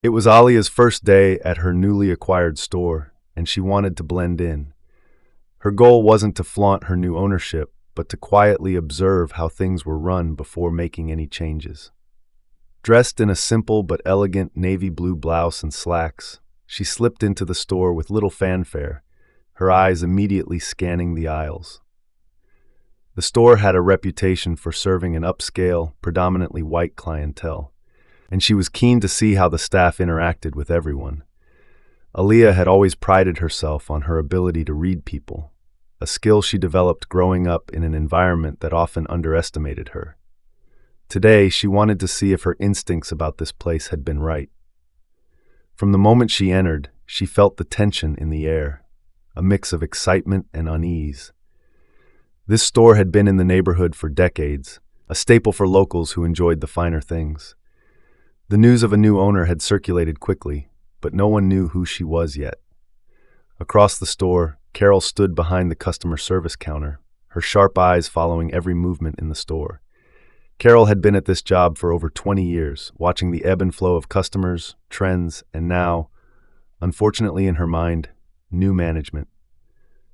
It was Alia's first day at her newly acquired store, and she wanted to blend in. Her goal wasn't to flaunt her new ownership, but to quietly observe how things were run before making any changes. Dressed in a simple but elegant navy blue blouse and slacks, she slipped into the store with little fanfare, her eyes immediately scanning the aisles. The store had a reputation for serving an upscale, predominantly white clientele, and she was keen to see how the staff interacted with everyone. Aaliyah had always prided herself on her ability to read people, a skill she developed growing up in an environment that often underestimated her. Today, she wanted to see if her instincts about this place had been right. From the moment she entered, she felt the tension in the air, a mix of excitement and unease. This store had been in the neighborhood for decades, a staple for locals who enjoyed the finer things. The news of a new owner had circulated quickly, but no one knew who she was yet. Across the store, Carol stood behind the customer service counter, her sharp eyes following every movement in the store. Carol had been at this job for over 20 years, watching the ebb and flow of customers, trends, and now, unfortunately in her mind, new management.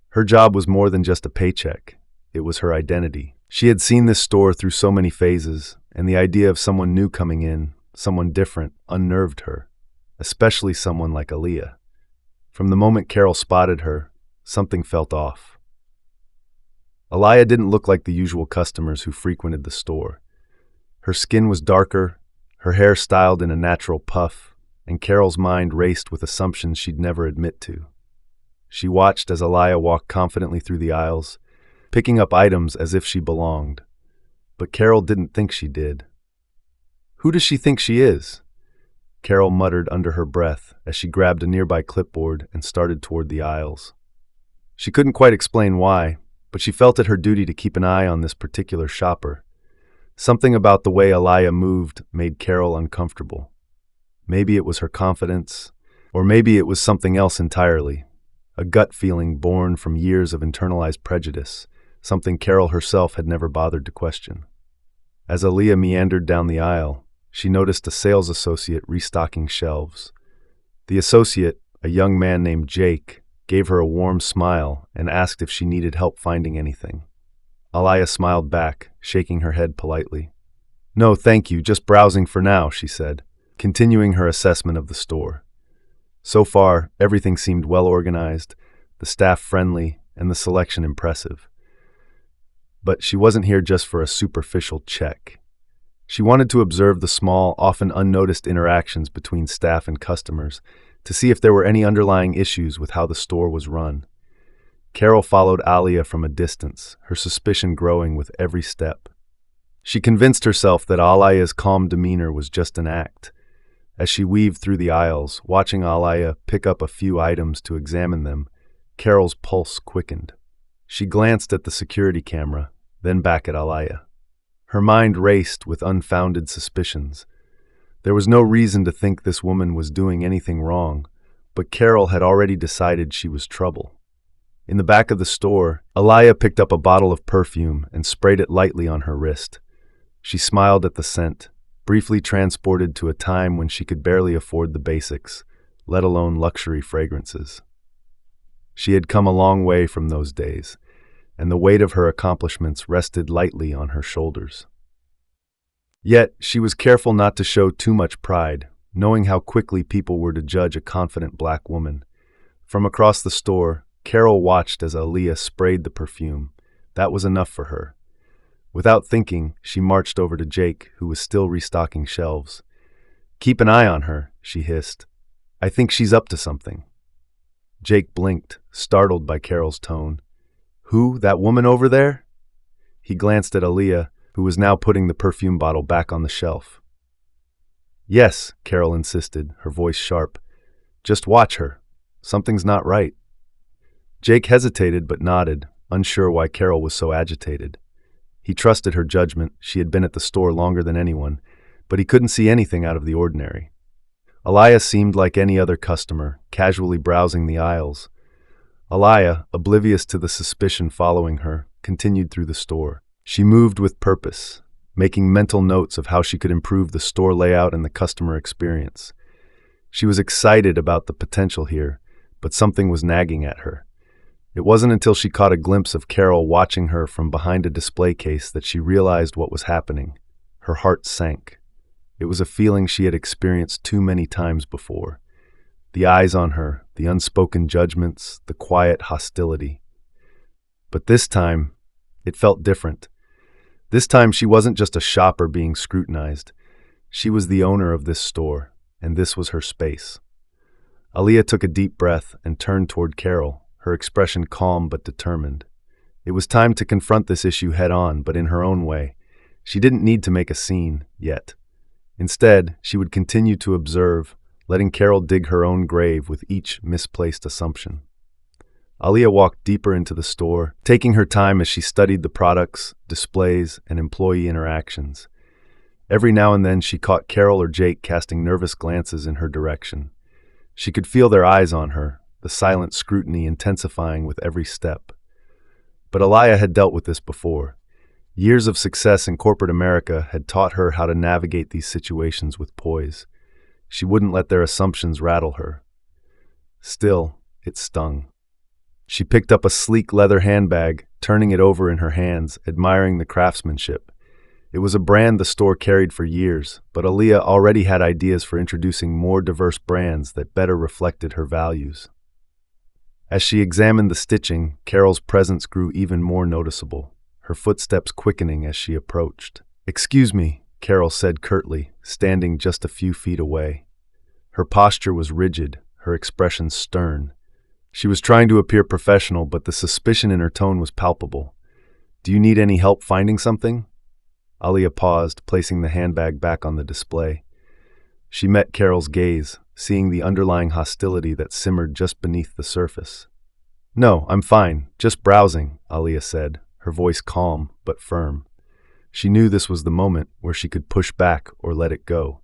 Her job was more than just a paycheck. It was her identity. She had seen this store through so many phases, and the idea of someone new coming in, someone different, unnerved her, especially someone like Aaliyah. From the moment Carol spotted her, something felt off. Aaliyah didn't look like the usual customers who frequented the store. Her skin was darker, her hair styled in a natural puff, and Carol's mind raced with assumptions she'd never admit to. She watched as Aaliyah walked confidently through the aisles, picking up items as if she belonged. But Carol didn't think she did. "Who does she think she is?" Carol muttered under her breath as she grabbed a nearby clipboard and started toward the aisles. She couldn't quite explain why, but she felt it her duty to keep an eye on this particular shopper. Something about the way Aaliyah moved made Carol uncomfortable. Maybe it was her confidence, or maybe it was something else entirely, a gut feeling born from years of internalized prejudice, something Carol herself had never bothered to question. As Aaliyah meandered down the aisle, she noticed a sales associate restocking shelves. The associate, a young man named Jake, gave her a warm smile and asked if she needed help finding anything. Aaliyah smiled back, shaking her head politely. "No, thank you, just browsing for now," she said, continuing her assessment of the store. So far, everything seemed well organized, the staff friendly, and the selection impressive. But she wasn't here just for a superficial check. She wanted to observe the small, often unnoticed interactions between staff and customers to see if there were any underlying issues with how the store was run. Carol followed Aaliyah from a distance, her suspicion growing with every step. She convinced herself that Aaliyah's calm demeanor was just an act. As she weaved through the aisles, watching Aaliyah pick up a few items to examine them, Carol's pulse quickened. She glanced at the security camera, then back at Aaliyah. Her mind raced with unfounded suspicions. There was no reason to think this woman was doing anything wrong, but Carol had already decided she was trouble. In the back of the store, Aaliyah picked up a bottle of perfume and sprayed it lightly on her wrist. She smiled at the scent, briefly transported to a time when she could barely afford the basics, let alone luxury fragrances. She had come a long way from those days, and the weight of her accomplishments rested lightly on her shoulders. Yet, she was careful not to show too much pride, knowing how quickly people were to judge a confident black woman. From across the store, Carol watched as Aaliyah sprayed the perfume. That was enough for her. Without thinking, she marched over to Jake, who was still restocking shelves. "Keep an eye on her," she hissed. "I think she's up to something." Jake blinked, startled by Carol's tone. "Who, that woman over there?" He glanced at Aaliyah, who was now putting the perfume bottle back on the shelf. "Yes," Carol insisted, her voice sharp. "Just watch her. Something's not right." Jake hesitated but nodded, unsure why Carol was so agitated. He trusted her judgment. She had been at the store longer than anyone, but he couldn't see anything out of the ordinary. Aaliyah seemed like any other customer, casually browsing the aisles. Aaliyah, oblivious to the suspicion following her, continued through the store. She moved with purpose, making mental notes of how she could improve the store layout and the customer experience. She was excited about the potential here, but something was nagging at her. It wasn't until she caught a glimpse of Carol watching her from behind a display case that she realized what was happening. Her heart sank. It was a feeling she had experienced too many times before. The eyes on her, the unspoken judgments, the quiet hostility. But this time, it felt different. This time she wasn't just a shopper being scrutinized. She was the owner of this store, and this was her space. Aaliyah took a deep breath and turned toward Carol, her expression calm but determined. It was time to confront this issue head-on, but in her own way. She didn't need to make a scene, yet. Instead, she would continue to observe, letting Carol dig her own grave with each misplaced assumption. Aaliyah walked deeper into the store, taking her time as she studied the products, displays, and employee interactions. Every now and then she caught Carol or Jake casting nervous glances in her direction. She could feel their eyes on her, the silent scrutiny intensifying with every step. But Aaliyah had dealt with this before. Years of success in corporate America had taught her how to navigate these situations with poise. She wouldn't let their assumptions rattle her. Still, it stung. She picked up a sleek leather handbag, turning it over in her hands, admiring the craftsmanship. It was a brand the store carried for years, but Aaliyah already had ideas for introducing more diverse brands that better reflected her values. As she examined the stitching, Carol's presence grew even more noticeable, her footsteps quickening as she approached. "Excuse me," Carol said curtly, standing just a few feet away. Her posture was rigid, her expression stern. She was trying to appear professional, but the suspicion in her tone was palpable. "Do you need any help finding something?" Aaliyah paused, placing the handbag back on the display. She met Carol's gaze, seeing the underlying hostility that simmered just beneath the surface. "No, I'm fine, just browsing," Aaliyah said, her voice calm but firm. She knew this was the moment where she could push back or let it go.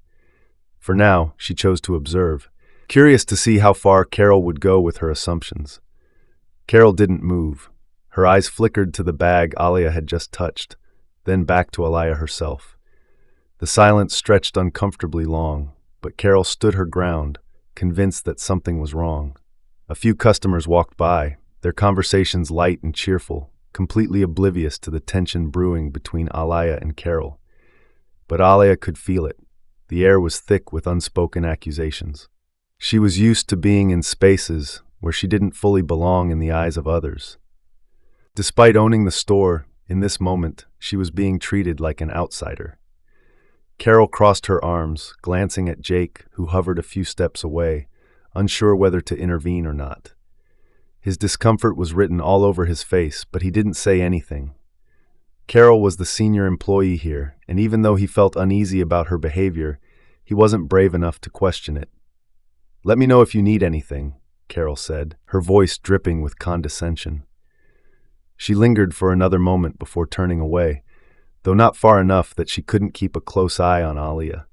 For now, she chose to observe, curious to see how far Carol would go with her assumptions. Carol didn't move. Her eyes flickered to the bag Aaliyah had just touched, then back to Aaliyah herself. The silence stretched uncomfortably long, but Carol stood her ground, convinced that something was wrong. A few customers walked by, their conversations light and cheerful, completely oblivious to the tension brewing between Aaliyah and Carol. But Aaliyah could feel it. The air was thick with unspoken accusations. She was used to being in spaces where she didn't fully belong in the eyes of others. Despite owning the store, in this moment, she was being treated like an outsider. Carol crossed her arms, glancing at Jake, who hovered a few steps away, unsure whether to intervene or not. His discomfort was written all over his face, but he didn't say anything. Carol was the senior employee here, and even though he felt uneasy about her behavior, he wasn't brave enough to question it. "Let me know if you need anything," Carol said, her voice dripping with condescension. She lingered for another moment before turning away, though not far enough that she couldn't keep a close eye on Aaliyah.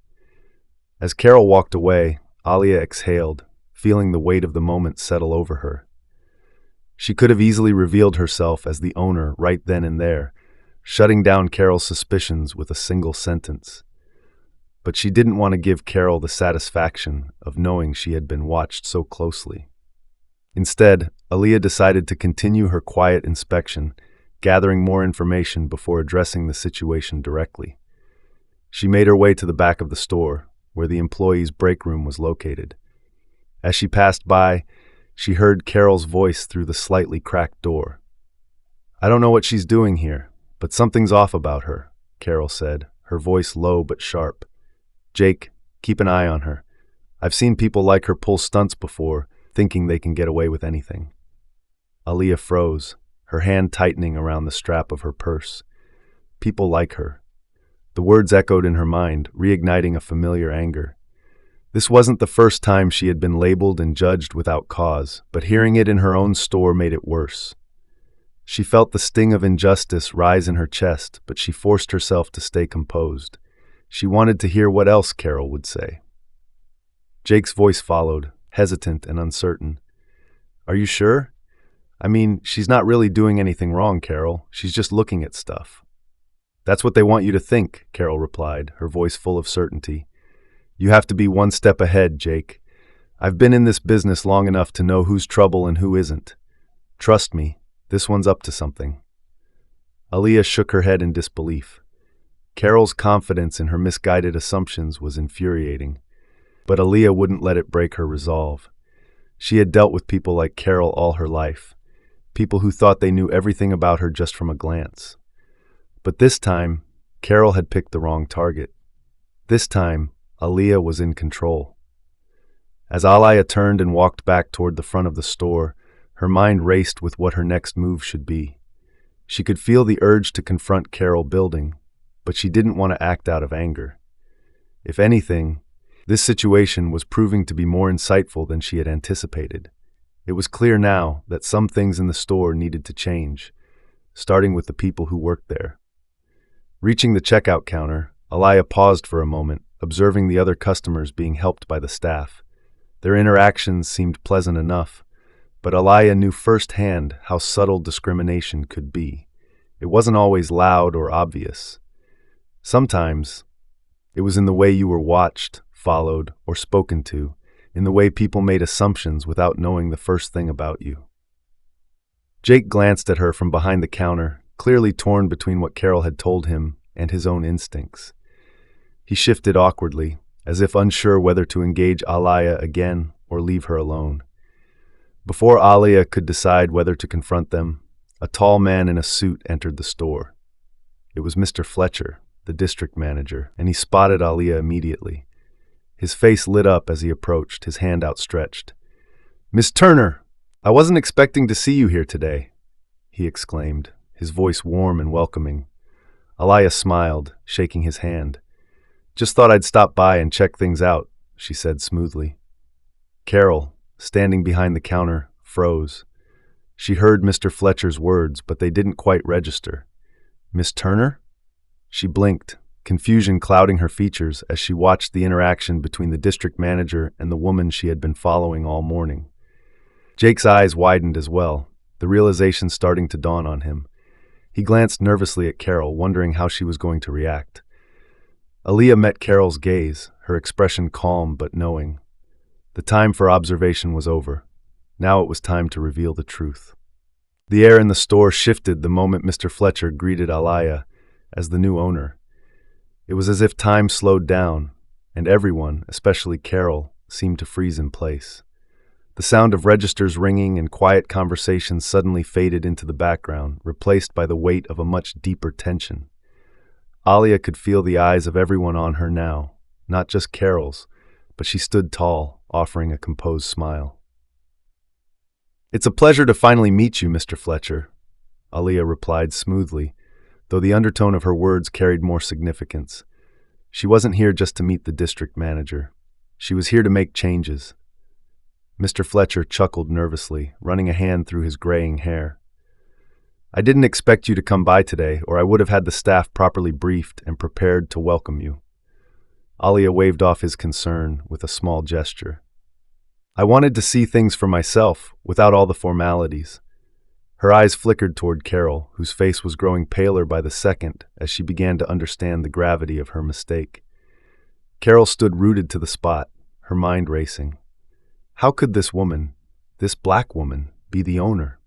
As Carol walked away, Aaliyah exhaled, feeling the weight of the moment settle over her. She could have easily revealed herself as the owner right then and there, shutting down Carol's suspicions with a single sentence. But she didn't want to give Carol the satisfaction of knowing she had been watched so closely. Instead, Aaliyah decided to continue her quiet inspection, gathering more information before addressing the situation directly. She made her way to the back of the store, where the employees' break room was located. As she passed by, she heard Carol's voice through the slightly cracked door. "I don't know what she's doing here, but something's off about her," Carol said, her voice low but sharp. "Jake, keep an eye on her. I've seen people like her pull stunts before, thinking they can get away with anything." Aaliyah froze, her hand tightening around the strap of her purse. People like her. The words echoed in her mind, reigniting a familiar anger. This wasn't the first time she had been labeled and judged without cause, but hearing it in her own store made it worse. She felt the sting of injustice rise in her chest, but she forced herself to stay composed. She wanted to hear what else Carol would say. Jake's voice followed, hesitant and uncertain. "Are you sure? I mean, she's not really doing anything wrong, Carol. She's just looking at stuff." "That's what they want you to think," Carol replied, her voice full of certainty. "You have to be one step ahead, Jake. I've been in this business long enough to know who's trouble and who isn't. Trust me, this one's up to something." Aaliyah shook her head in disbelief. Carol's confidence in her misguided assumptions was infuriating, but Aaliyah wouldn't let it break her resolve. She had dealt with people like Carol all her life, people who thought they knew everything about her just from a glance. But this time, Carol had picked the wrong target. This time, Aaliyah was in control. As Aaliyah turned and walked back toward the front of the store, her mind raced with what her next move should be. She could feel the urge to confront Carol building, but she didn't want to act out of anger. If anything, this situation was proving to be more insightful than she had anticipated. It was clear now that some things in the store needed to change, starting with the people who worked there. Reaching the checkout counter, Aaliyah paused for a moment, observing the other customers being helped by the staff. Their interactions seemed pleasant enough, but Aaliyah knew firsthand how subtle discrimination could be. It wasn't always loud or obvious. Sometimes, it was in the way you were watched, followed, or spoken to, in the way people made assumptions without knowing the first thing about you. Jake glanced at her from behind the counter, clearly torn between what Carol had told him and his own instincts. He shifted awkwardly, as if unsure whether to engage Aaliyah again or leave her alone. Before Aaliyah could decide whether to confront them, a tall man in a suit entered the store. It was Mr. Fletcher, the district manager, and he spotted Aaliyah immediately. His face lit up as he approached, his hand outstretched. "Miss Turner, I wasn't expecting to see you here today," he exclaimed, his voice warm and welcoming. Aaliyah smiled, shaking his hand. "Just thought I'd stop by and check things out," she said smoothly. Carol, standing behind the counter, froze. She heard Mr. Fletcher's words, but they didn't quite register. "Miss Turner?" She blinked, confusion clouding her features as she watched the interaction between the district manager and the woman she had been following all morning. Jake's eyes widened as well, the realization starting to dawn on him. He glanced nervously at Carol, wondering how she was going to react. Aaliyah met Carol's gaze, her expression calm but knowing. The time for observation was over. Now it was time to reveal the truth. The air in the store shifted the moment Mr. Fletcher greeted Aaliyah as the new owner. It was as if time slowed down, and everyone, especially Carol, seemed to freeze in place. The sound of registers ringing and quiet conversations suddenly faded into the background, replaced by the weight of a much deeper tension. Aaliyah could feel the eyes of everyone on her now, not just Carol's, but she stood tall, offering a composed smile. "It's a pleasure to finally meet you, Mr. Fletcher," Aaliyah replied smoothly, though the undertone of her words carried more significance. She wasn't here just to meet the district manager. She was here to make changes. Mr. Fletcher chuckled nervously, running a hand through his graying hair. "I didn't expect you to come by today, or I would have had the staff properly briefed and prepared to welcome you." Aaliyah waved off his concern with a small gesture. "I wanted to see things for myself, without all the formalities." Her eyes flickered toward Carol, whose face was growing paler by the second as she began to understand the gravity of her mistake. Carol stood rooted to the spot, her mind racing. How could this woman, this black woman, be the owner?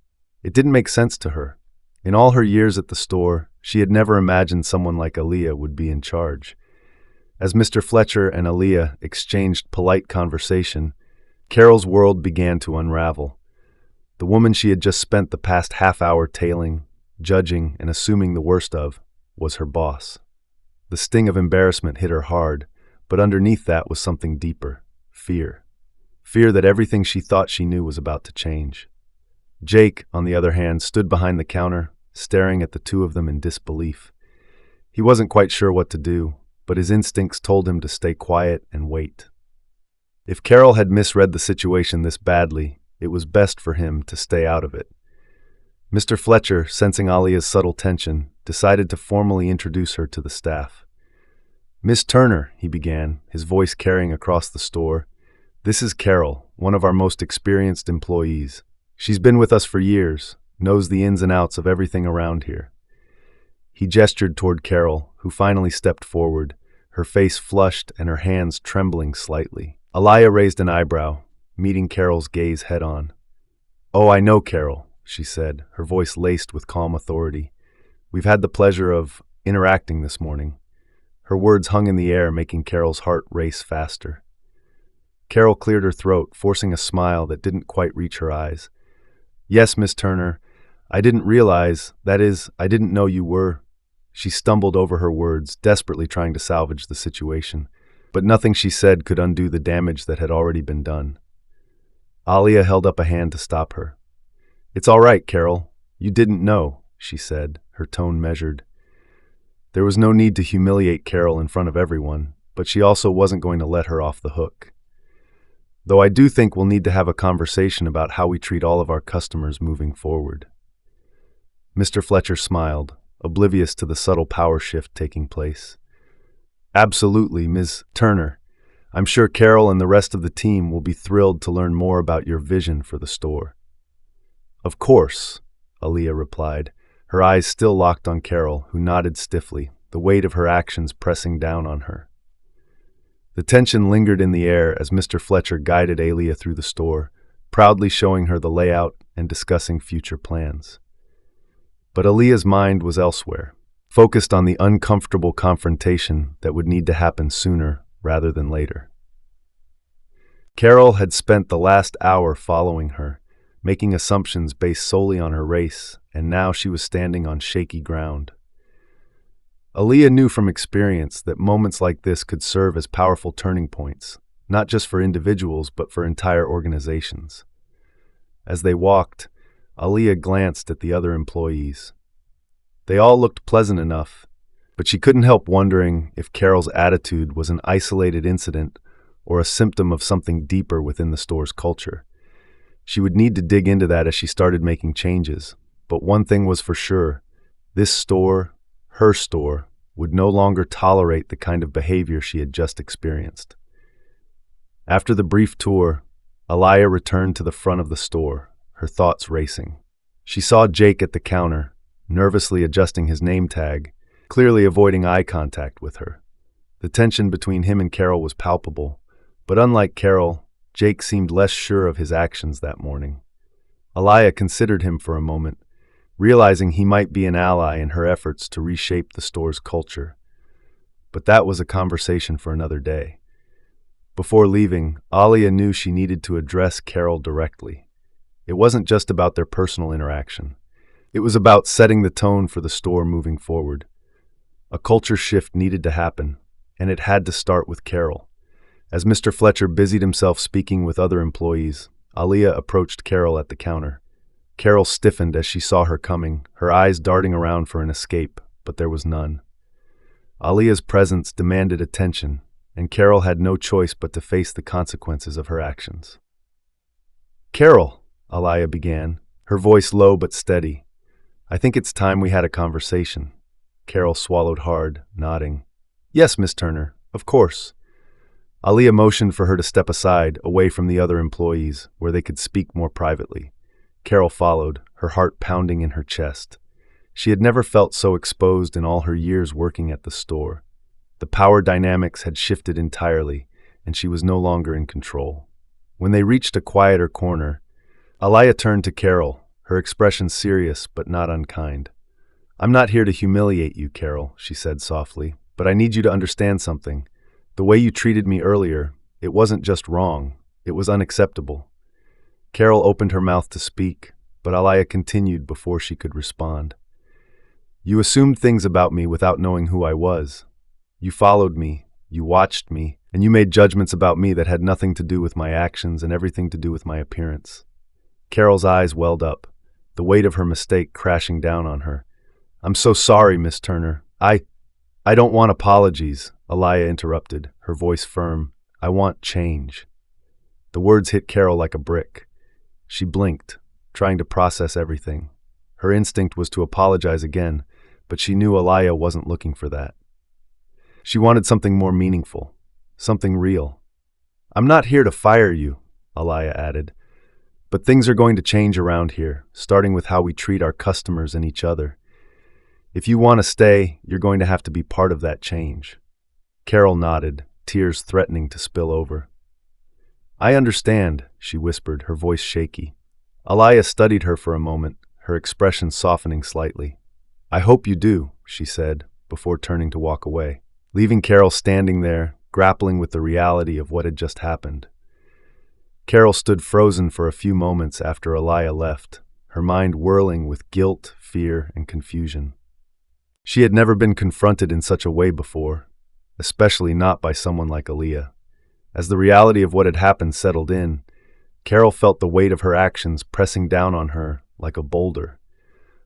It didn't make sense to her. In all her years at the store, she had never imagined someone like Aaliyah would be in charge. As Mr. Fletcher and Aaliyah exchanged polite conversation, Carol's world began to unravel. The woman she had just spent the past half-hour tailing, judging, and assuming the worst of was her boss. The sting of embarrassment hit her hard, but underneath that was something deeper, fear. Fear that everything she thought she knew was about to change. Jake, on the other hand, stood behind the counter, staring at the two of them in disbelief. He wasn't quite sure what to do, but his instincts told him to stay quiet and wait. If Carol had misread the situation this badly, it was best for him to stay out of it. Mr. Fletcher, sensing Aaliyah's subtle tension, decided to formally introduce her to the staff. "Miss Turner," he began, his voice carrying across the store, "this is Carol, one of our most experienced employees. She's been with us for years, knows the ins and outs of everything around here." He gestured toward Carol, who finally stepped forward, her face flushed and her hands trembling slightly. Aaliyah raised an eyebrow. meeting Carol's gaze head-on. "Oh, I know, Carol," she said, her voice laced with calm authority. "We've had the pleasure of interacting this morning." Her words hung in the air, making Carol's heart race faster. Carol cleared her throat, forcing a smile that didn't quite reach her eyes. "Yes, Miss Turner. I didn't realize, that is, I didn't know you were—" She stumbled over her words, desperately trying to salvage the situation. But nothing she said could undo the damage that had already been done. Alia held up a hand to stop her. "It's all right, Carol. You didn't know," she said, her tone measured. There was no need to humiliate Carol in front of everyone, but she also wasn't going to let her off the hook. "Though I do think we'll need to have a conversation about how we treat all of our customers moving forward." Mr. Fletcher smiled, oblivious to the subtle power shift taking place. "Absolutely, Ms. Turner. I'm sure Carol and the rest of the team will be thrilled to learn more about your vision for the store." "Of course," Aaliyah replied, her eyes still locked on Carol, who nodded stiffly, the weight of her actions pressing down on her. The tension lingered in the air as Mr. Fletcher guided Aaliyah through the store, proudly showing her the layout and discussing future plans. But Aaliyah's mind was elsewhere, focused on the uncomfortable confrontation that would need to happen sooner rather than later. Carol had spent the last hour following her, making assumptions based solely on her race, and now she was standing on shaky ground. Aaliyah knew from experience that moments like this could serve as powerful turning points, not just for individuals but for entire organizations. As they walked, Aaliyah glanced at the other employees. They all looked pleasant enough, but she couldn't help wondering if Carol's attitude was an isolated incident or a symptom of something deeper within the store's culture. She would need to dig into that as she started making changes, but one thing was for sure: this store, her store, would no longer tolerate the kind of behavior she had just experienced. After the brief tour, Aliyah returned to the front of the store, her thoughts racing. She saw Jake at the counter, nervously adjusting his name tag, clearly avoiding eye contact with her. The tension between him and Carol was palpable, but unlike Carol, Jake seemed less sure of his actions that morning. Aliyah considered him for a moment, realizing he might be an ally in her efforts to reshape the store's culture. But that was a conversation for another day. Before leaving, Aliyah knew she needed to address Carol directly. It wasn't just about their personal interaction. It was about setting the tone for the store moving forward. A culture shift needed to happen, and it had to start with Carol. As Mr. Fletcher busied himself speaking with other employees, Aliyah approached Carol at the counter. Carol stiffened as she saw her coming, her eyes darting around for an escape, but there was none. Aliyah's presence demanded attention, and Carol had no choice but to face the consequences of her actions. "Carol," Aliyah began, her voice low but steady, "I think it's time we had a conversation." Carol swallowed hard, nodding. "Yes, Miss Turner, of course." Aliyah motioned for her to step aside, away from the other employees, where they could speak more privately. Carol followed, her heart pounding in her chest. She had never felt so exposed in all her years working at the store. The power dynamics had shifted entirely, and she was no longer in control. When they reached a quieter corner, Aliyah turned to Carol, her expression serious but not unkind. "I'm not here to humiliate you, Carol," she said softly, "but I need you to understand something. The way you treated me earlier, it wasn't just wrong, it was unacceptable." Carol opened her mouth to speak, but Aliyah continued before she could respond. "You assumed things about me without knowing who I was. You followed me, you watched me, and you made judgments about me that had nothing to do with my actions and everything to do with my appearance." Carol's eyes welled up, the weight of her mistake crashing down on her. "I'm so sorry, Miss Turner. I don't want apologies," Aliyah interrupted, her voice firm. "I want change." The words hit Carol like a brick. She blinked, trying to process everything. Her instinct was to apologize again, but she knew Aliyah wasn't looking for that. She wanted something more meaningful, something real. "I'm not here to fire you," Aliyah added, "but things are going to change around here, starting with how we treat our customers and each other. If you want to stay, you're going to have to be part of that change." Carol nodded, tears threatening to spill over. I understand, she whispered, her voice shaky. Aliyah studied her for a moment, her expression softening slightly. I hope you do, she said, before turning to walk away, leaving Carol standing there, grappling with the reality of what had just happened. Carol stood frozen for a few moments after Aliyah left, her mind whirling with guilt, fear, and confusion. She had never been confronted in such a way before, especially not by someone like Aliyah. As the reality of what had happened settled in, Carol felt the weight of her actions pressing down on her like a boulder.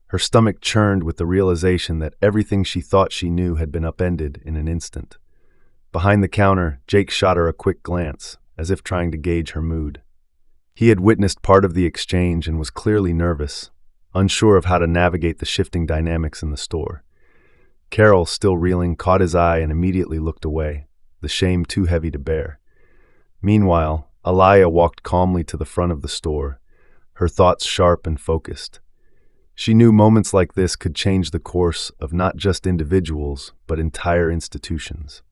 Her stomach churned with the realization that everything she thought she knew had been upended in an instant. Behind the counter, Jake shot her a quick glance, as if trying to gauge her mood. He had witnessed part of the exchange and was clearly nervous, unsure of how to navigate the shifting dynamics in the store. Carol, still reeling, caught his eye and immediately looked away, the shame too heavy to bear. Meanwhile, Aliyah walked calmly to the front of the store, her thoughts sharp and focused. She knew moments like this could change the course of not just individuals, but entire institutions.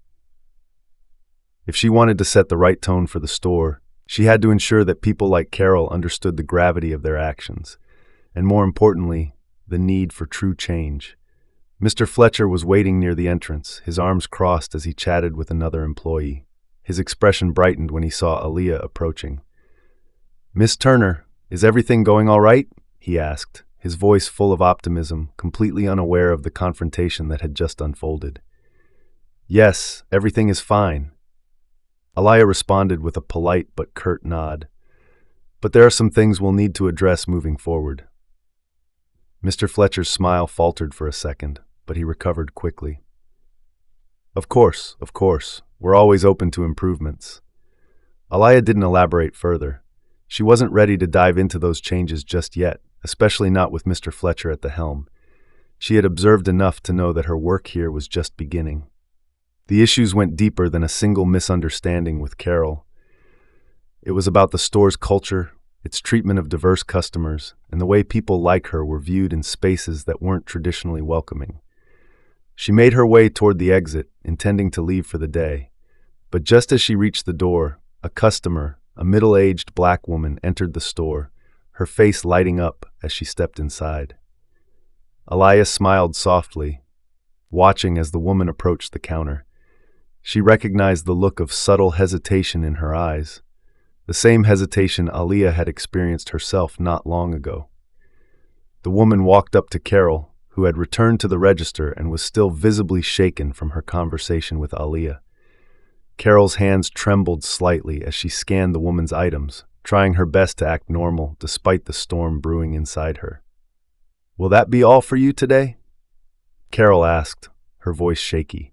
If she wanted to set the right tone for the store, she had to ensure that people like Carol understood the gravity of their actions, and more importantly, the need for true change. Mr. Fletcher was waiting near the entrance, his arms crossed as he chatted with another employee. His expression brightened when he saw Aliyah approaching. Miss Turner, is everything going all right? He asked, his voice full of optimism, completely unaware of the confrontation that had just unfolded. Yes, everything is fine. Aliyah responded with a polite but curt nod. But there are some things we'll need to address moving forward. Mr. Fletcher's smile faltered for a second, but he recovered quickly. Of course. We're always open to improvements. Aliyah didn't elaborate further. She wasn't ready to dive into those changes just yet, especially not with Mr. Fletcher at the helm. She had observed enough to know that her work here was just beginning. The issues went deeper than a single misunderstanding with Carol. It was about the store's culture, its treatment of diverse customers, and the way people like her were viewed in spaces that weren't traditionally welcoming. She made her way toward the exit, intending to leave for the day. But just as she reached the door, a customer, a middle-aged black woman, entered the store, her face lighting up as she stepped inside. Aliyah smiled softly, watching as the woman approached the counter. She recognized the look of subtle hesitation in her eyes, the same hesitation Aliyah had experienced herself not long ago. The woman walked up to Carol, who had returned to the register and was still visibly shaken from her conversation with Aliyah. Carol's hands trembled slightly as she scanned the woman's items, trying her best to act normal despite the storm brewing inside her. Will that be all for you today? Carol asked, her voice shaky.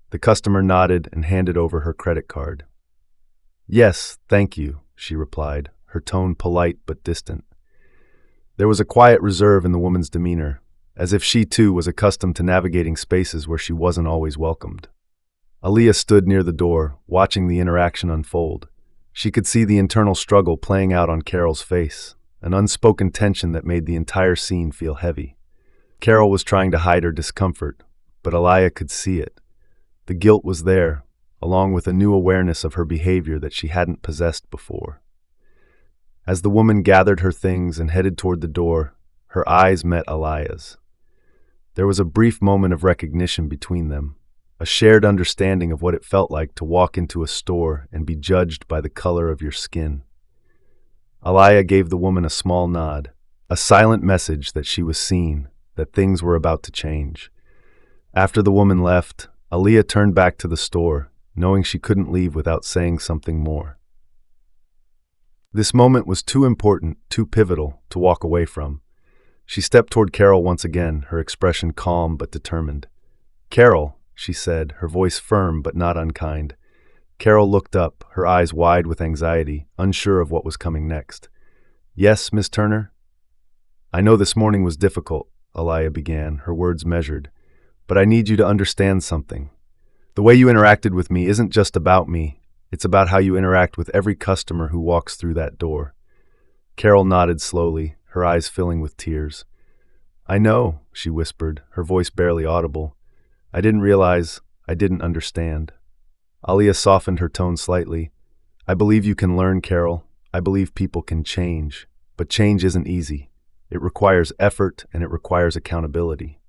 The customer nodded and handed over her credit card. Yes, thank you, she replied, her tone polite but distant. There was a quiet reserve in the woman's demeanor, as if she too was accustomed to navigating spaces where she wasn't always welcomed. Aliyah stood near the door, watching the interaction unfold. She could see the internal struggle playing out on Carol's face, an unspoken tension that made the entire scene feel heavy. Carol was trying to hide her discomfort, but Aliyah could see it. The guilt was there, along with a new awareness of her behavior that she hadn't possessed before. As the woman gathered her things and headed toward the door, her eyes met Aliyah's. There was a brief moment of recognition between them, a shared understanding of what it felt like to walk into a store and be judged by the color of your skin. Aliyah gave the woman a small nod, a silent message that she was seen, that things were about to change. After the woman left, Aliyah turned back to the store, knowing she couldn't leave without saying something more. This moment was too important, too pivotal, to walk away from. She stepped toward Carol once again, her expression calm but determined. Carol, she said, her voice firm but not unkind. Carol looked up, her eyes wide with anxiety, unsure of what was coming next. Yes, Miss Turner? I know this morning was difficult, Aliyah began, her words measured, but I need you to understand something. The way you interacted with me isn't just about me, it's about how you interact with every customer who walks through that door. Carol nodded slowly, her eyes filling with tears. I know, she whispered, her voice barely audible. I didn't realize, I didn't understand. Aliyah softened her tone slightly. I believe you can learn, Carol. I believe people can change. But change isn't easy. It requires effort and it requires accountability.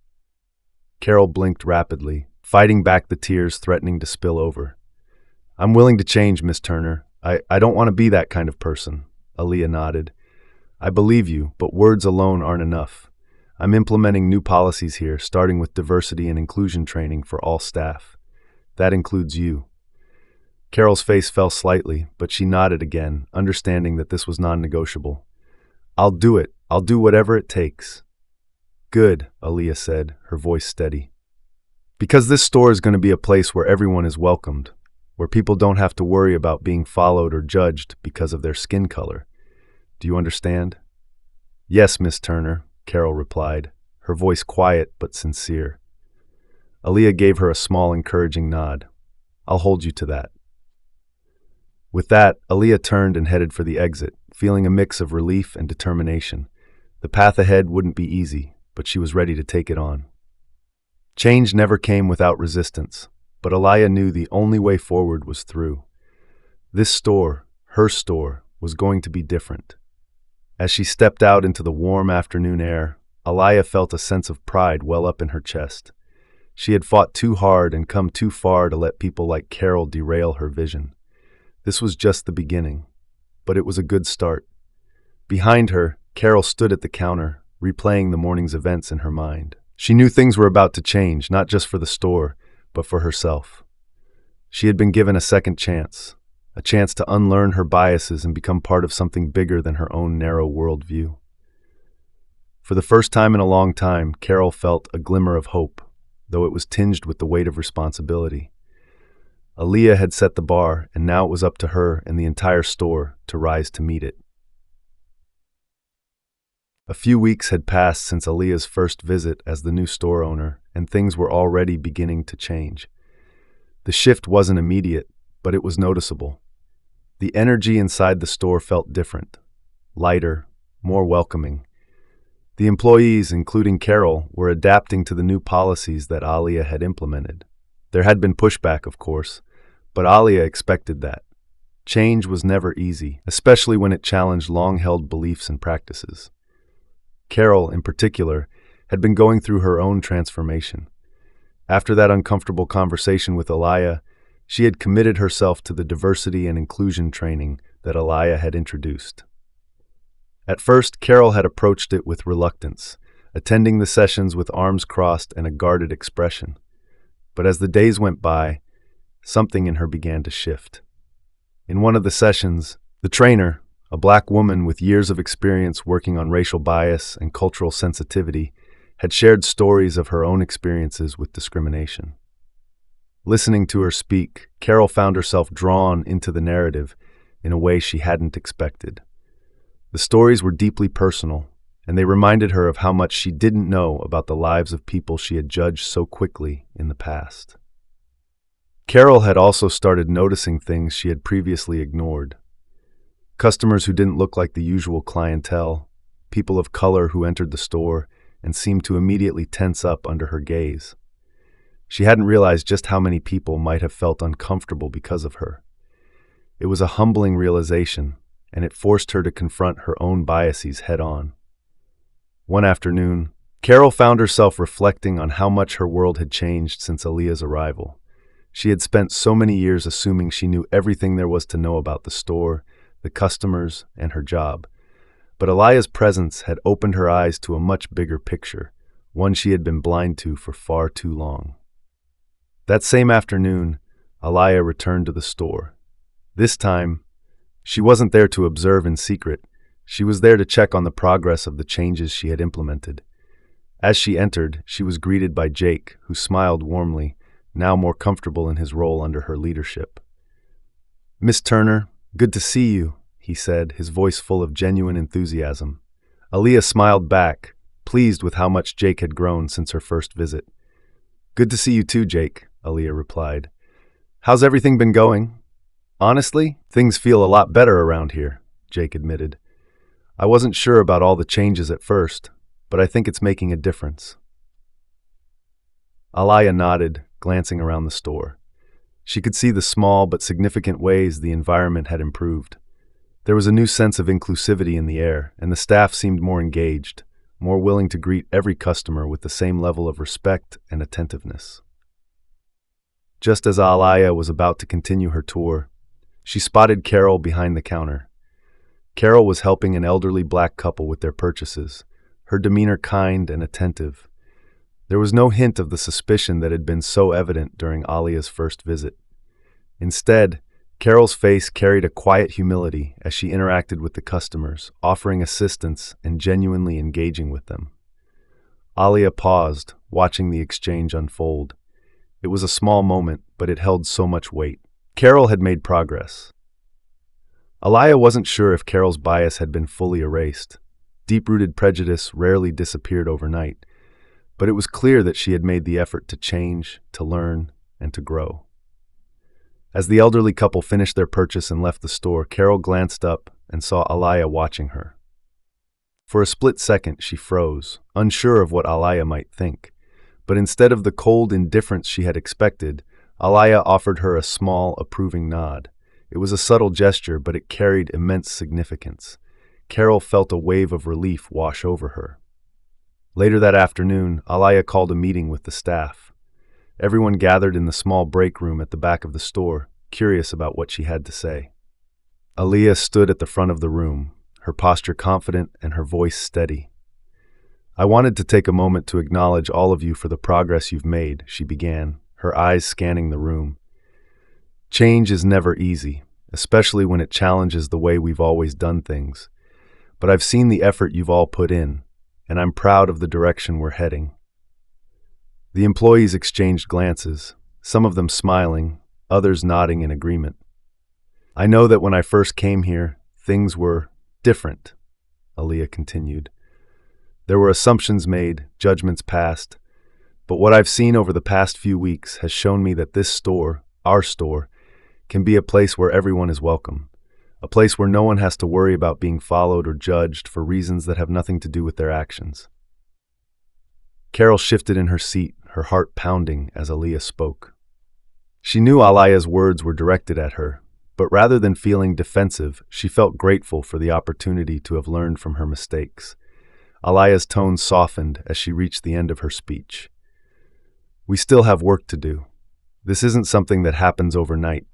Carol blinked rapidly, fighting back the tears threatening to spill over. I'm willing to change, Miss Turner. I don't want to be that kind of person. Aaliyah nodded. I believe you, but words alone aren't enough. I'm implementing new policies here, starting with diversity and inclusion training for all staff. That includes you. Carol's face fell slightly, but she nodded again, understanding that this was non-negotiable. I'll do it. I'll do whatever it takes. Good, Aaliyah said, her voice steady. Because this store is going to be a place where everyone is welcomed, where people don't have to worry about being followed or judged because of their skin color. Do you understand? Yes, Miss Turner, Carol replied, her voice quiet but sincere. Aaliyah gave her a small, encouraging nod. I'll hold you to that. With that, Aaliyah turned and headed for the exit, feeling a mix of relief and determination. The path ahead wouldn't be easy, but she was ready to take it on. Change never came without resistance, but Aaliyah knew the only way forward was through. This store, her store, was going to be different. As she stepped out into the warm afternoon air, Aaliyah felt a sense of pride well up in her chest. She had fought too hard and come too far to let people like Carol derail her vision. This was just the beginning, but it was a good start. Behind her, Carol stood at the counter, replaying the morning's events in her mind. She knew things were about to change, not just for the store, but for herself. She had been given a second chance, a chance to unlearn her biases and become part of something bigger than her own narrow worldview. For the first time in a long time, Carol felt a glimmer of hope, though it was tinged with the weight of responsibility. Aaliyah had set the bar, and now it was up to her and the entire store to rise to meet it. A few weeks had passed since Aaliyah's first visit as the new store owner, and things were already beginning to change. The shift wasn't immediate, but it was noticeable. The energy inside the store felt different, lighter, more welcoming. The employees, including Carol, were adapting to the new policies that Aaliyah had implemented. There had been pushback, of course, but Aaliyah expected that. Change was never easy, especially when it challenged long-held beliefs and practices. Carol, in particular, had been going through her own transformation. After that uncomfortable conversation with Aaliyah, she had committed herself to the diversity and inclusion training that Aaliyah had introduced. At first, Carol had approached it with reluctance, attending the sessions with arms crossed and a guarded expression. But as the days went by, something in her began to shift. In one of the sessions, the trainer, a black woman with years of experience working on racial bias and cultural sensitivity, had shared stories of her own experiences with discrimination. Listening to her speak, Carol found herself drawn into the narrative in a way she hadn't expected. The stories were deeply personal, and they reminded her of how much she didn't know about the lives of people she had judged so quickly in the past. Carol had also started noticing things she had previously ignored. Customers who didn't look like the usual clientele, people of color who entered the store and seemed to immediately tense up under her gaze. She hadn't realized just how many people might have felt uncomfortable because of her. It was a humbling realization, and it forced her to confront her own biases head-on. One afternoon, Carol found herself reflecting on how much her world had changed since Aaliyah's arrival. She had spent so many years assuming she knew everything there was to know about the store, the customers, and her job. But Aaliyah's presence had opened her eyes to a much bigger picture, one she had been blind to for far too long. That same afternoon, Aaliyah returned to the store. This time, she wasn't there to observe in secret. She was there to check on the progress of the changes she had implemented. As she entered, she was greeted by Jake, who smiled warmly, now more comfortable in his role under her leadership. "Miss Turner, good to see you," he said, his voice full of genuine enthusiasm. Aaliyah smiled back, pleased with how much Jake had grown since her first visit. "Good to see you too, Jake," Aaliyah replied. "How's everything been going?" "Honestly, things feel a lot better around here," Jake admitted. "I wasn't sure about all the changes at first, but I think it's making a difference." Aaliyah nodded, glancing around the store. She could see the small but significant ways the environment had improved. There was a new sense of inclusivity in the air, and the staff seemed more engaged, more willing to greet every customer with the same level of respect and attentiveness. Just as Alaya was about to continue her tour, she spotted Carol behind the counter. Carol was helping an elderly black couple with their purchases, her demeanor kind and attentive. There was no hint of the suspicion that had been so evident during Alia's first visit. Instead, Carol's face carried a quiet humility as she interacted with the customers, offering assistance and genuinely engaging with them. Alia paused, watching the exchange unfold. It was a small moment, but it held so much weight. Carol had made progress. Alia wasn't sure if Carol's bias had been fully erased. Deep-rooted prejudice rarely disappeared overnight, but it was clear that she had made the effort to change, to learn, and to grow. As the elderly couple finished their purchase and left the store, Carol glanced up and saw Alia watching her. For a split second, she froze, unsure of what Alia might think. But instead of the cold indifference she had expected, Alia offered her a small, approving nod. It was a subtle gesture, but it carried immense significance. Carol felt a wave of relief wash over her. Later that afternoon, Alia called a meeting with the staff. Everyone gathered in the small break room at the back of the store, curious about what she had to say. Alia stood at the front of the room, her posture confident and her voice steady. "I wanted to take a moment to acknowledge all of you for the progress you've made," she began, her eyes scanning the room. "Change is never easy, especially when it challenges the way we've always done things. But I've seen the effort you've all put in, and I'm proud of the direction we're heading." The employees exchanged glances, some of them smiling, others nodding in agreement. "I know that when I first came here, things were different," Alia continued. "There were assumptions made, judgments passed, but what I've seen over the past few weeks has shown me that this store, our store, can be a place where everyone is welcome, a place where no one has to worry about being followed or judged for reasons that have nothing to do with their actions." Carol shifted in her seat, her heart pounding as Alia spoke. She knew Alia's words were directed at her, but rather than feeling defensive, she felt grateful for the opportunity to have learned from her mistakes. Alia's tone softened as she reached the end of her speech. "We still have work to do. This isn't something that happens overnight,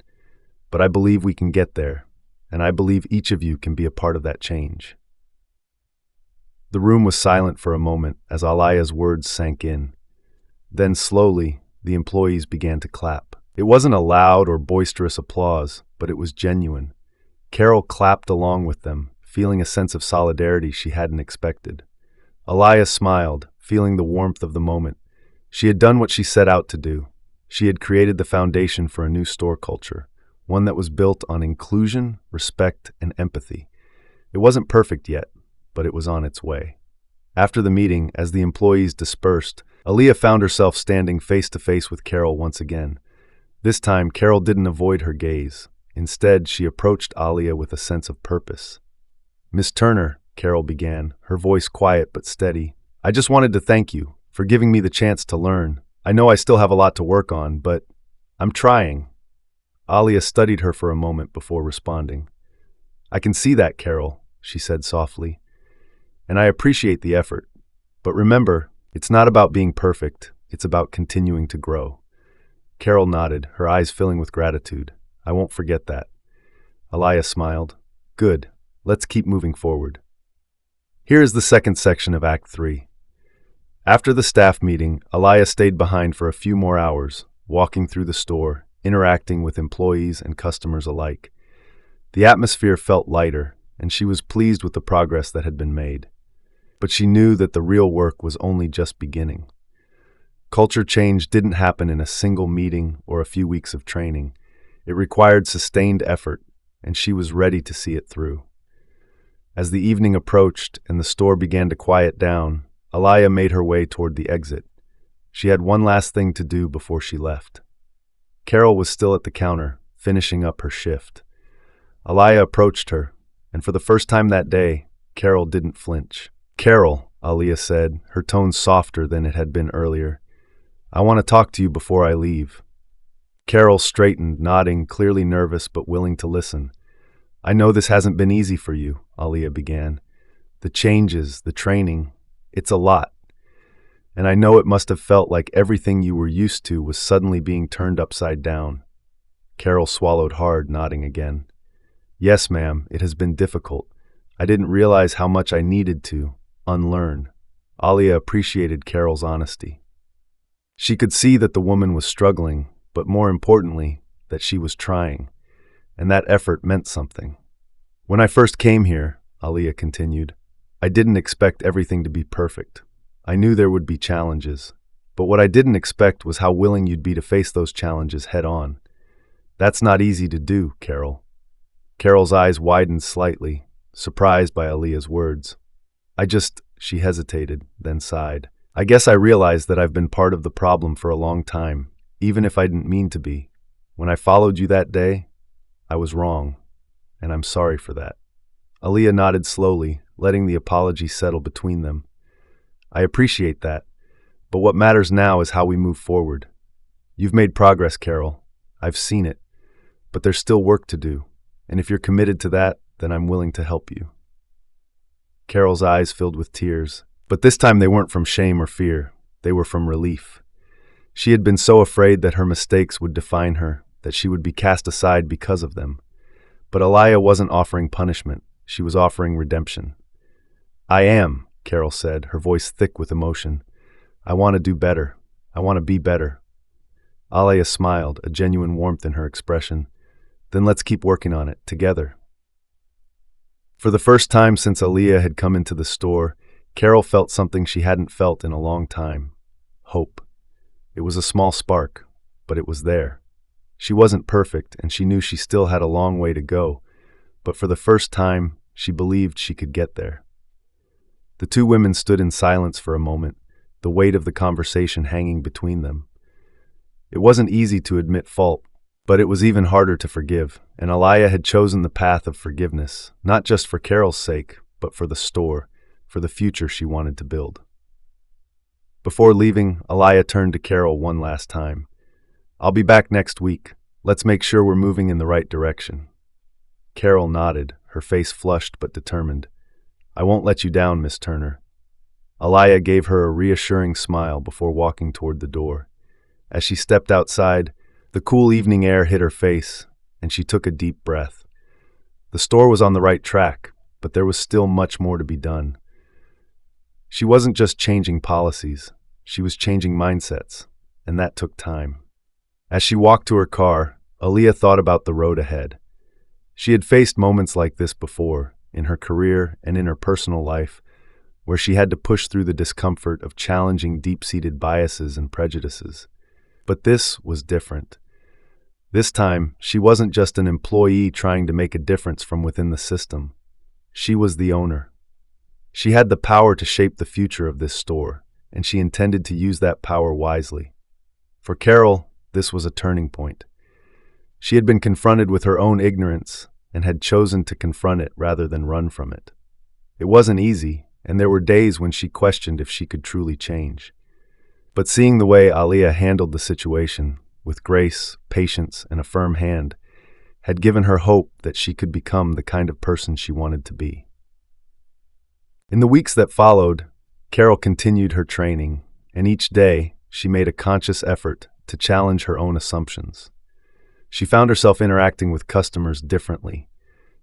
but I believe we can get there, and I believe each of you can be a part of that change." The room was silent for a moment as Alia's words sank in. Then slowly, the employees began to clap. It wasn't a loud or boisterous applause, but it was genuine. Carol clapped along with them, feeling a sense of solidarity she hadn't expected. Alia smiled, feeling the warmth of the moment. She had done what she set out to do. She had created the foundation for a new store culture, one that was built on inclusion, respect, and empathy. It wasn't perfect yet, but it was on its way. After the meeting, as the employees dispersed, Alia found herself standing face to face with Carol once again. This time, Carol didn't avoid her gaze. Instead, she approached Alia with a sense of purpose. "Miss Turner," Carol began, her voice quiet but steady, "I just wanted to thank you for giving me the chance to learn. I know I still have a lot to work on, but I'm trying." Alia studied her for a moment before responding. "I can see that, Carol," she said softly, "and I appreciate the effort. But remember, it's not about being perfect, it's about continuing to grow." Carol nodded, her eyes filling with gratitude. "I won't forget that." Alia smiled. "Good. Let's keep moving forward." Here is the second section of Act 3. After the staff meeting, Alia stayed behind for a few more hours, walking through the store, interacting with employees and customers alike. The atmosphere felt lighter, and she was pleased with the progress that had been made. But she knew that the real work was only just beginning. Culture change didn't happen in a single meeting or a few weeks of training. It required sustained effort, and she was ready to see it through. As the evening approached and the store began to quiet down, Alia made her way toward the exit. She had one last thing to do before she left. Carol was still at the counter, finishing up her shift. Alia approached her, and for the first time that day, Carol didn't flinch. "Carol," Alia said, her tone softer than it had been earlier, "I want to talk to you before I leave." Carol straightened, nodding, clearly nervous but willing to listen. I know this hasn't been easy for you, Aliyah began. The changes, the training, it's a lot. And I know it must have felt like everything you were used to was suddenly being turned upside down. Carol swallowed hard, nodding again. Yes, ma'am, it has been difficult. I didn't realize how much I needed to unlearn. Aliyah appreciated Carol's honesty. She could see that the woman was struggling, but more importantly, that she was trying, and that effort meant something. When I first came here, Aliyah continued, I didn't expect everything to be perfect. I knew there would be challenges, but what I didn't expect was how willing you'd be to face those challenges head on. That's not easy to do, Carol. Carol's eyes widened slightly, surprised by Aliyah's words. She hesitated, then sighed. I guess I realized that I've been part of the problem for a long time, even if I didn't mean to be. When I followed you that day, I was wrong, and I'm sorry for that. Aliyah nodded slowly, letting the apology settle between them. I appreciate that, but what matters now is how we move forward. You've made progress, Carol. I've seen it, but there's still work to do, and if you're committed to that, then I'm willing to help you. Carol's eyes filled with tears, but this time they weren't from shame or fear. They were from relief. She had been so afraid that her mistakes would define her, that she would be cast aside because of them. But Aliyah wasn't offering punishment. She was offering redemption. I am, Carol said, her voice thick with emotion. I want to do better. I want to be better. Aliyah smiled, a genuine warmth in her expression. Then let's keep working on it, together. For the first time since Aliyah had come into the store, Carol felt something she hadn't felt in a long time. Hope. It was a small spark, but it was there. She wasn't perfect, and she knew she still had a long way to go, but for the first time, she believed she could get there. The two women stood in silence for a moment, the weight of the conversation hanging between them. It wasn't easy to admit fault, but it was even harder to forgive, and Aliyah had chosen the path of forgiveness, not just for Carol's sake, but for the store, for the future she wanted to build. Before leaving, Aliyah turned to Carol one last time. I'll be back next week. Let's make sure we're moving in the right direction. Carol nodded, her face flushed but determined. I won't let you down, Miss Turner. Aliyah gave her a reassuring smile before walking toward the door. As she stepped outside, the cool evening air hit her face, and she took a deep breath. The store was on the right track, but there was still much more to be done. She wasn't just changing policies, she was changing mindsets, and that took time. As she walked to her car, Aliyah thought about the road ahead. She had faced moments like this before, in her career and in her personal life, where she had to push through the discomfort of challenging deep-seated biases and prejudices. But this was different. This time, she wasn't just an employee trying to make a difference from within the system. She was the owner. She had the power to shape the future of this store, and she intended to use that power wisely. For Carol, this was a turning point. She had been confronted with her own ignorance and had chosen to confront it rather than run from it. It wasn't easy, and there were days when she questioned if she could truly change. But seeing the way Aliyah handled the situation, with grace, patience, and a firm hand, had given her hope that she could become the kind of person she wanted to be. In the weeks that followed, Carol continued her training, and each day she made a conscious effort to challenge her own assumptions. She found herself interacting with customers differently,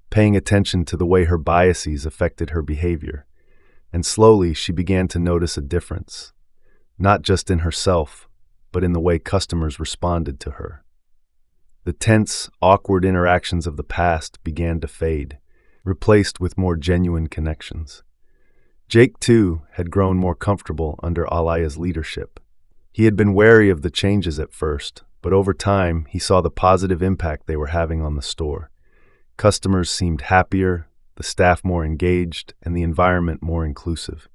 paying attention to the way her biases affected her behavior, and slowly she began to notice a difference, not just in herself, but in the way customers responded to her. The tense, awkward interactions of the past began to fade, replaced with more genuine connections. Jake, too, had grown more comfortable under Aliyah's leadership. He had been wary of the changes at first, but over time he saw the positive impact they were having on the store. Customers seemed happier, the staff more engaged, and the environment more inclusive.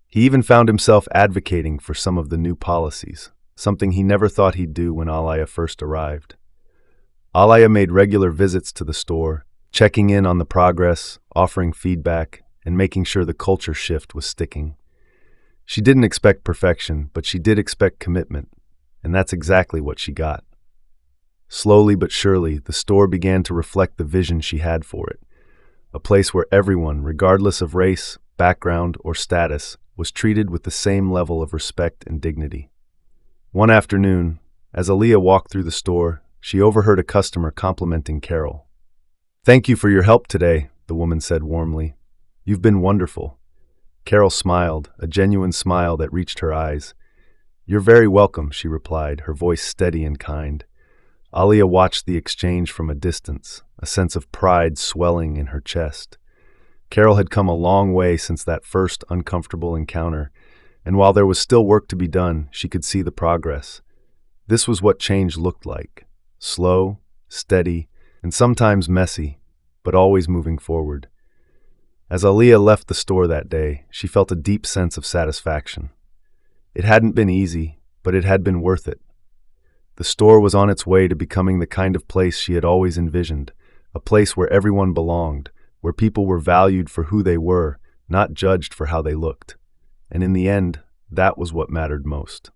He even found himself advocating for some of the new policies, something he never thought he'd do when Aliyah first arrived. Aliyah made regular visits to the store, checking in on the progress, offering feedback, and making sure the culture shift was sticking. She didn't expect perfection, but she did expect commitment, and that's exactly what she got. Slowly but surely, the store began to reflect the vision she had for it. A place where everyone, regardless of race, background, or status, was treated with the same level of respect and dignity. One afternoon, as Aaliyah walked through the store, she overheard a customer complimenting Carol. "Thank you for your help today," the woman said warmly. "You've been wonderful." Carol smiled, a genuine smile that reached her eyes. "You're very welcome," she replied, her voice steady and kind. Aaliyah watched the exchange from a distance, a sense of pride swelling in her chest. Carol had come a long way since that first uncomfortable encounter, and while there was still work to be done, she could see the progress. This was what change looked like: slow, steady, and sometimes messy, but always moving forward. As Aaliyah left the store that day, she felt a deep sense of satisfaction. It hadn't been easy, but it had been worth it. The store was on its way to becoming the kind of place she had always envisioned, a place where everyone belonged, where people were valued for who they were, not judged for how they looked. And in the end, that was what mattered most.